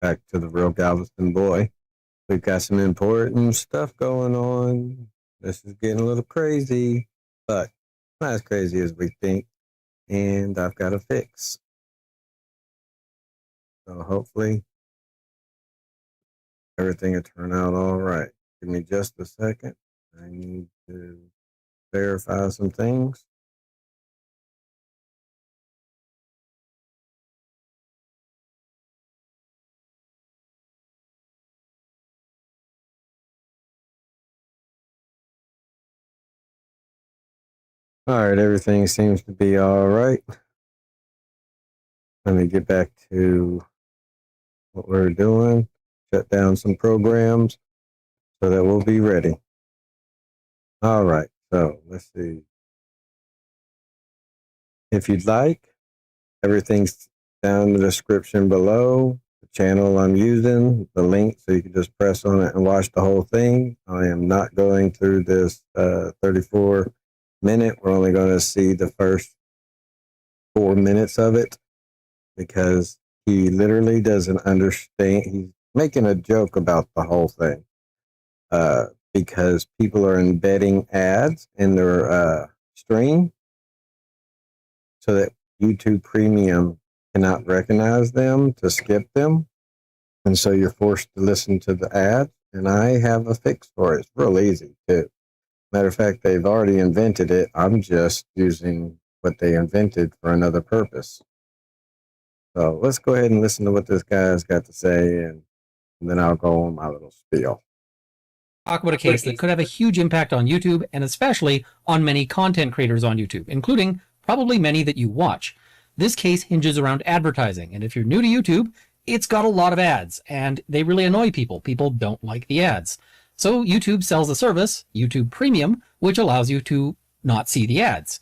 back to the real Galveston boy. We've got some important stuff going on. This is getting a little crazy, but not as crazy as we think. And I've got a fix. So hopefully everything will turn out all right. Give me just a second. I need to verify some things. All right, everything seems to be all right. Let me get back to what we're doing. Shut down some programs so that we'll be ready. All right, so let's see. If you'd like, everything's down in the description below. The channel I'm using, the link, so you can just press on it and watch the whole thing. I am not going through this 34-minute. We're only going to see the first 4 minutes of it because he literally doesn't understand. He's making a joke about the whole thing because people are embedding ads in their stream so that YouTube Premium cannot recognize them to skip them. And so you're forced to listen to the ads. And I have a fix for it. It's real easy, too. Matter of fact, they've already invented it. I'm just using what they invented for another purpose. So let's go ahead and listen to what this guy's got to say, and then I'll go on my little spiel. Talk about a case that could have a huge impact on YouTube, and especially on many content creators on YouTube, including probably many that you watch. This case hinges around advertising, and if you're new to YouTube, it's got a lot of ads, and they really annoy people. People don't like the ads. So YouTube sells a service, YouTube Premium, which allows you to not see the ads.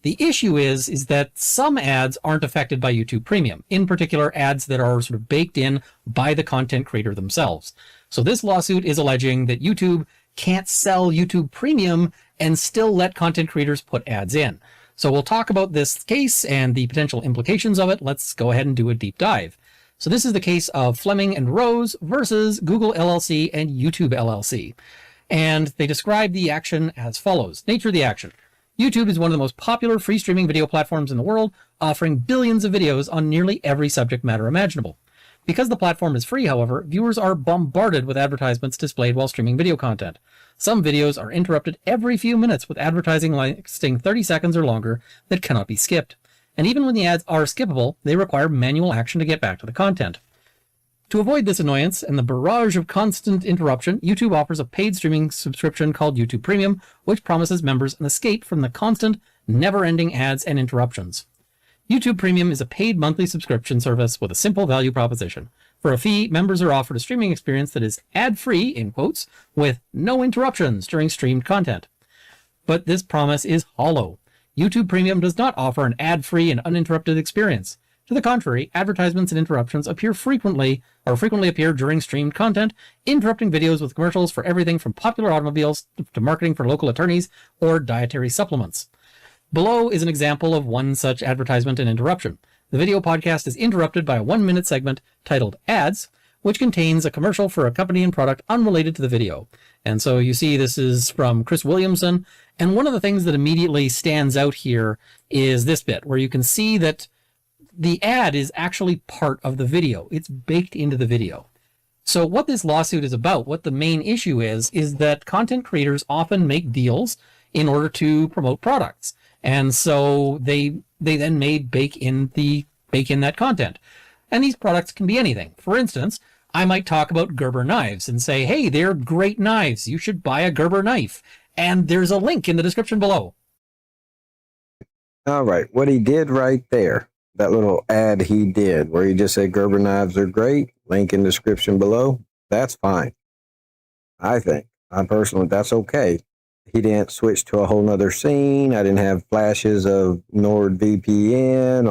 The issue is that some ads aren't affected by YouTube Premium, in particular ads that are sort of baked in by the content creator themselves. So this lawsuit is alleging that YouTube can't sell YouTube Premium and still let content creators put ads in. So we'll talk about this case and the potential implications of it. Let's go ahead and do a deep dive. So this is the case of Fleming and Rose versus Google LLC and YouTube LLC. And they describe the action as follows. Nature of the action. YouTube is one of the most popular free streaming video platforms in the world, offering billions of videos on nearly every subject matter imaginable. Because the platform is free, however, viewers are bombarded with advertisements displayed while streaming video content. Some videos are interrupted every few minutes with advertising lasting 30 seconds or longer that cannot be skipped. And even when the ads are skippable, they require manual action to get back to the content. To avoid this annoyance and the barrage of constant interruption, YouTube offers a paid streaming subscription called YouTube Premium, which promises members an escape from the constant, never-ending ads and interruptions. YouTube Premium is a paid monthly subscription service with a simple value proposition. For a fee, members are offered a streaming experience that is ad-free, in quotes, with no interruptions during streamed content. But this promise is hollow. YouTube Premium does not offer an ad-free and uninterrupted experience. To the contrary, advertisements and interruptions frequently appear during streamed content, interrupting videos with commercials for everything from popular automobiles to marketing for local attorneys or dietary supplements. Below is an example of one such advertisement and interruption. The video podcast is interrupted by a 1-minute segment titled Ads, which contains a commercial for a company and product unrelated to the video. And so you see this is from Chris Williamson. And one of the things that immediately stands out here is this bit where you can see that the ad is actually part of the video. It's baked into the video. So what this lawsuit is about, what the main issue is that content creators often make deals in order to promote products. And so they then may bake in that content. And these products can be anything. For instance, I might talk about Gerber knives and say, hey, they're great knives. You should buy a Gerber knife. And there's a link in the description below. All right, what he did right there, that little ad he did where he just said Gerber knives are great, link in the description below, that's fine. I personally, that's okay. He didn't switch to a whole nother scene. I didn't have flashes of NordVPN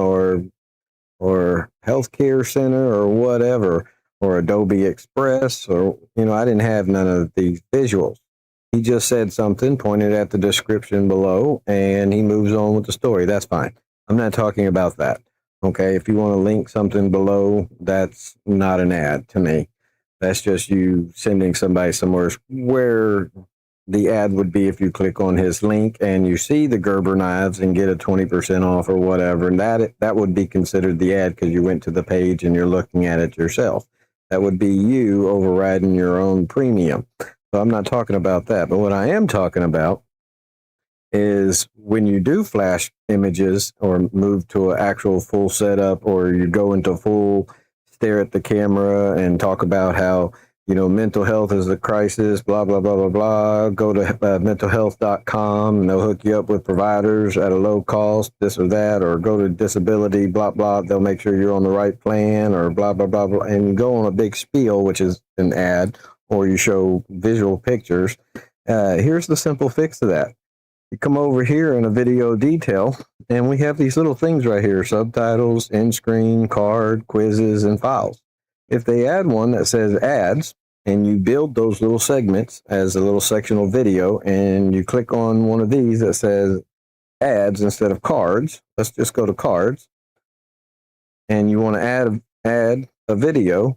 or Healthcare Center or whatever, or Adobe Express, or, I didn't have none of these visuals. He just said something, pointed at the description below, and he moves on with the story. That's fine. I'm not talking about that. Okay, if you want to link something below, that's not an ad to me. That's just you sending somebody somewhere where the ad would be if you click on his link and you see the Gerber knives and get a 20% off or whatever. And that would be considered the ad because you went to the page and you're looking at it yourself. That would be you overriding your own premium. So I'm not talking about that. But what I am talking about is when you do flash images or move to an actual full setup, or you go into full stare at the camera and talk about how, mental health is a crisis, blah, blah, blah, blah, blah. Go to mentalhealth.com and they'll hook you up with providers at a low cost, this or that, or go to disability, blah, blah. They'll make sure you're on the right plan, or blah, blah, blah, blah. And you go on a big spiel, which is an ad, or you show visual pictures. Here's the simple fix to that. You come over here in a video detail, and we have these little things right here: subtitles, end screen, card, quizzes, and files. If they add one that says ads, and you build those little segments as a little sectional video, and you click on one of these that says ads instead of cards, let's just go to cards, and you want to add a video,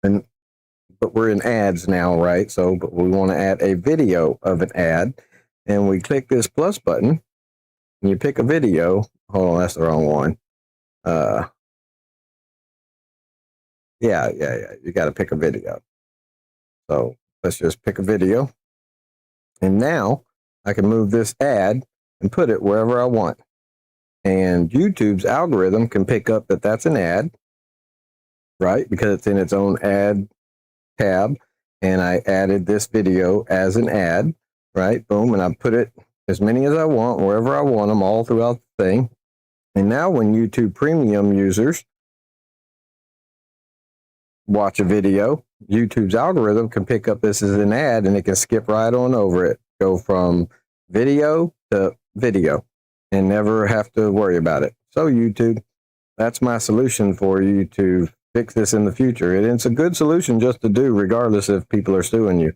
but we're in ads now, right? So, but we want to add a video of an ad. And we click this plus button, and you pick a video. Hold on, that's the wrong one. Yeah. You got to pick a video. So let's just pick a video. And now I can move this ad and put it wherever I want. And YouTube's algorithm can pick up that that's an ad, right? Because it's in its own ad tab. And I added this video as an ad. Right, boom, and I put it as many as I want, wherever I want them, all throughout the thing. And now when YouTube Premium users watch a video, YouTube's algorithm can pick up this as an ad, and it can skip right on over it, go from video to video, and never have to worry about it. So YouTube, that's my solution for you to fix this in the future. And it's a good solution just to do, regardless if people are suing you.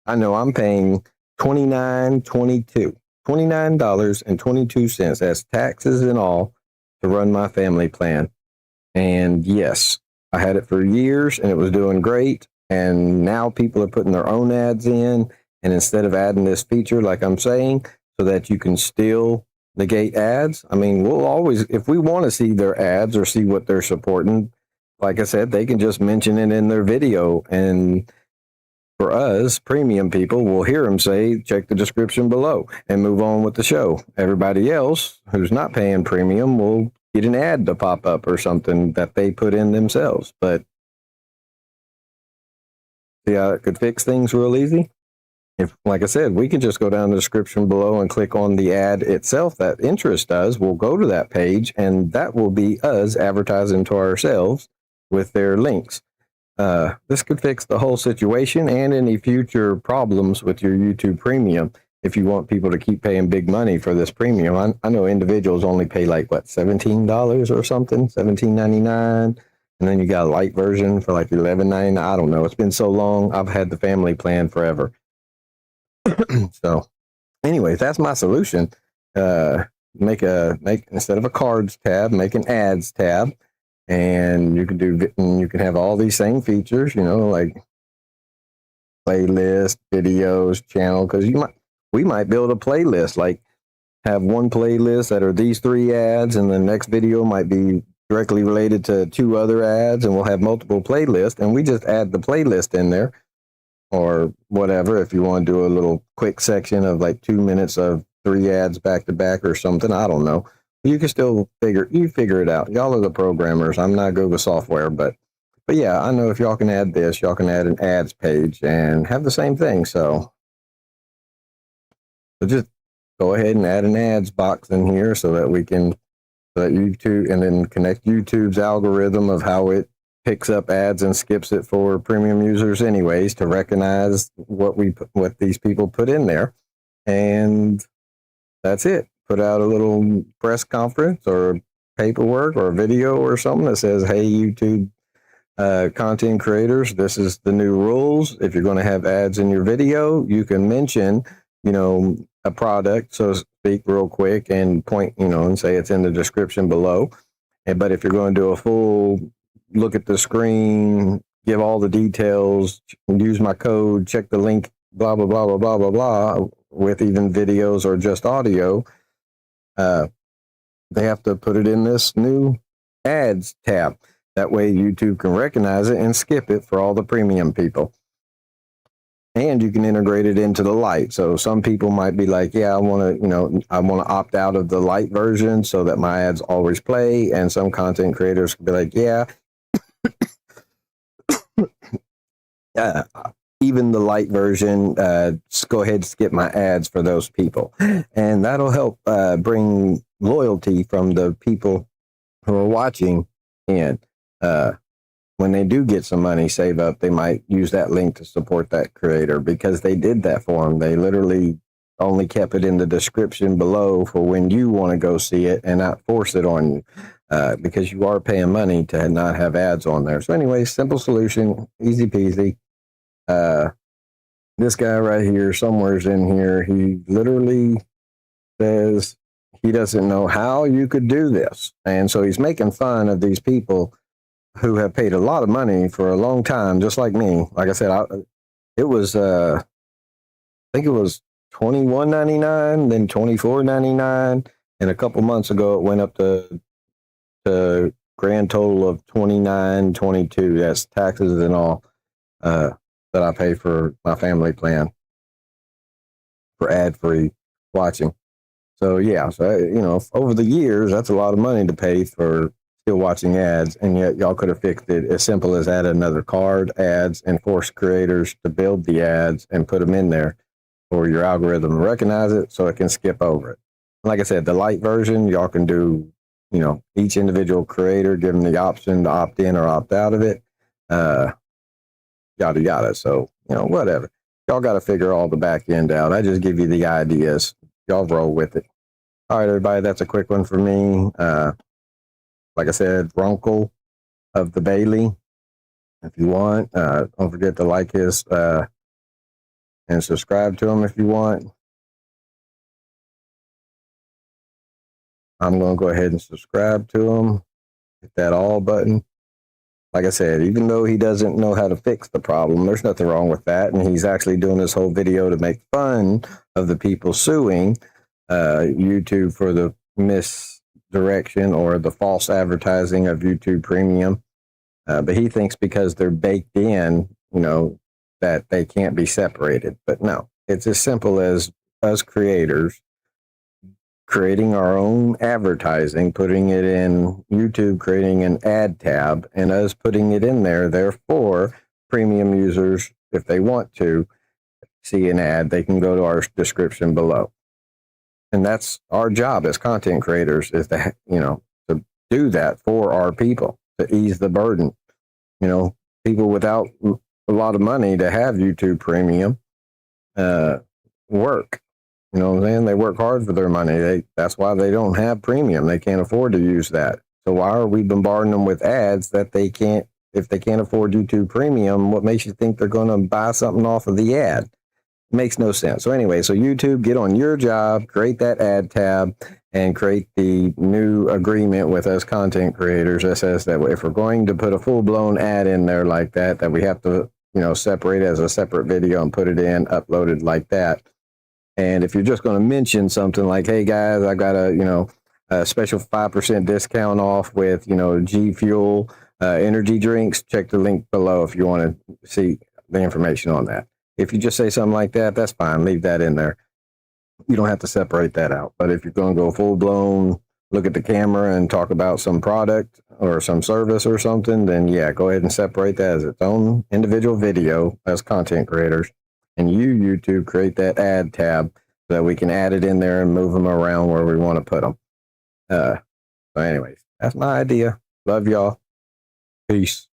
I know I'm paying $29.22 as taxes and all to run my family plan. And yes, I had it for years and it was doing great. And now people are putting their own ads in. And instead of adding this feature, like I'm saying, so that you can still negate ads, I mean, we'll always, if we want to see their ads or see what they're supporting, like I said, they can just mention it in their video. And for us, premium people, we'll hear them say, check the description below and move on with the show. Everybody else who's not paying premium will get an ad to pop up or something that they put in themselves. But see how it could fix things real easy? If, like I said, we can just go down the description below and click on the ad itself that interests us. We'll go to that page, and that will be us advertising to ourselves with their links. This could fix the whole situation and any future problems with your YouTube Premium if you want people to keep paying big money for this premium. I know individuals only pay like, what, $17 or something, $17.99, and then you got a light version for like $11.99. I don't know. It's been so long. I've had the family plan forever. So anyways, that's my solution. Make instead of a cards tab, make an ads tab. And you can have all these same features, like playlist, videos, channel, because we might build a playlist, like have one playlist that are these 3 ads, and the next video might be directly related to 2 other ads, and we'll have multiple playlists, and we just add the playlist in there, or whatever. If you want to do a little quick section of like 2 minutes of 3 ads back to back or something, I don't know. You can still figure it out. Y'all are the programmers. I'm not good with software, but yeah, I know if y'all can add this, y'all can add an ads page and have the same thing. So just go ahead and add an ads box in here so that YouTube, and then connect YouTube's algorithm of how it picks up ads and skips it for premium users anyways, to recognize what these people put in there. And that's it. Put out a little press conference or paperwork or a video or something that says, hey, YouTube content creators, this is the new rules. If you're going to have ads in your video, you can mention, a product, so to speak, real quick, and point, and say it's in the description below. But if you're going to do a full look at the screen, give all the details, use my code, check the link, blah, blah, blah, blah, blah, blah, blah, with even videos or just audio, they have to put it in this new ads tab. That way YouTube can recognize it and skip it for all the premium people. And you can integrate it into the light. So some people might be like, yeah, I want to opt out of the light version so that my ads always play. And some content creators can be like, yeah, even the light version, just go ahead and skip my ads for those people. And that'll help bring loyalty from the people who are watching. And when they do get some money save up, they might use that link to support that creator because they did that for them. They literally only kept it in the description below for when you want to go see it and not force it on you because you are paying money to not have ads on there. So anyway, simple solution, easy peasy. This guy right here, somewhere's in here, he literally says he doesn't know how you could do this. And so he's making fun of these people who have paid a lot of money for a long time, just like me. Like I said, it was, I think it was $21.99, then $24.99, and a couple months ago it went up to grand total of $29.22. That's taxes and all that I pay for my family plan for ad-free watching. So yeah, so over the years, that's a lot of money to pay for still watching ads, and yet y'all could have fixed it as simple as add another card, ads, and force creators to build the ads and put them in there for your algorithm to recognize it so it can skip over it. Like I said, the light version, y'all can do, each individual creator, give them the option to opt in or opt out of it, yada, yada. So, whatever. Y'all got to figure all the back end out. I just give you the ideas. Y'all roll with it. All right, everybody, that's a quick one for me. Like I said, Runkle of the Bailey, if you want. Don't forget to like his and subscribe to him if you want. I'm going to go ahead and subscribe to him. Hit that all button. Like I said, even though he doesn't know how to fix the problem, there's nothing wrong with that. And he's actually doing this whole video to make fun of the people suing YouTube for the misdirection or the false advertising of YouTube Premium. But he thinks because they're baked in, that they can't be separated. But no, it's as simple as us creators creating our own advertising, putting it in YouTube, creating an ad tab, and us putting it in there. Therefore, premium users, if they want to see an ad, they can go to our description below. And that's our job as content creators, is to, to do that for our people, to ease the burden. People without a lot of money to have YouTube Premium work. You know what I'm saying? They work hard for their money. That's why they don't have premium. They can't afford to use that. So why are we bombarding them with ads that they can't, if they can't afford YouTube Premium, what makes you think they're going to buy something off of the ad? It makes no sense. So anyway, so YouTube, get on your job, create that ad tab, and create the new agreement with us content creators that says that if we're going to put a full-blown ad in there like that, that we have to, separate as a separate video and put it in, upload it like that. And if you're just going to mention something like, hey guys, I got a special 5% discount off with, G Fuel energy drinks, check the link below if you want to see the information on that. If you just say something like that, that's fine. Leave that in there. You don't have to separate that out. But if you're going to go full blown, look at the camera and talk about some product or some service or something, then yeah, go ahead and separate that as its own individual video as content creators. And YouTube, create that ad tab so that we can add it in there and move them around where we want to put them. So anyways, that's my idea. Love y'all. Peace.